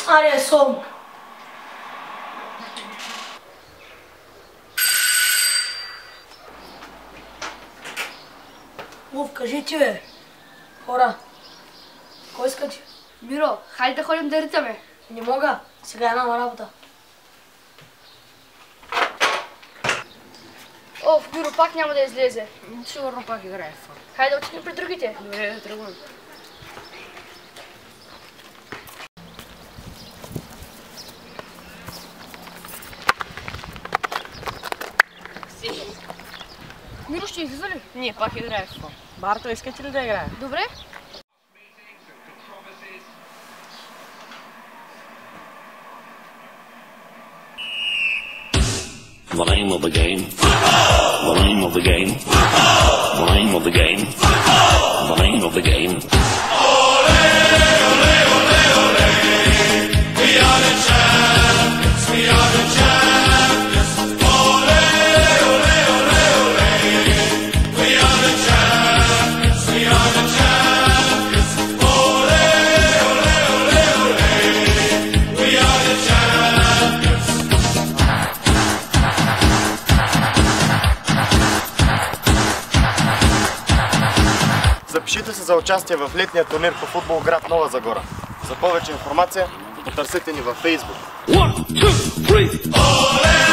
Аре, сон. Мув, кажи ти, бе. Хора, кой скачи? Миро, хайде да ходим да ритаме. Не мога, сега е нова работа. Оф, Миро пак няма да излезе. Сигурно пак играе. Хайде да отидем при другите. Добре, да тръгвам. Миро ще излиза ли? Не, пак играе. Барто, искате ли да играе? Добре. The name of the game. The name of the game. The name of the game. The name of the game. Ole, ole, ole, ole. We are the champions. We are the champions. Ole, ole, ole, ole. We are the champions. We are the champions. Ole, ole, ole, ole. We are the champions. Запишете се за участие в летния турнир по футбол град Нова Загора. За повече информация потърсете ни във Facebook. 1, 2, 3.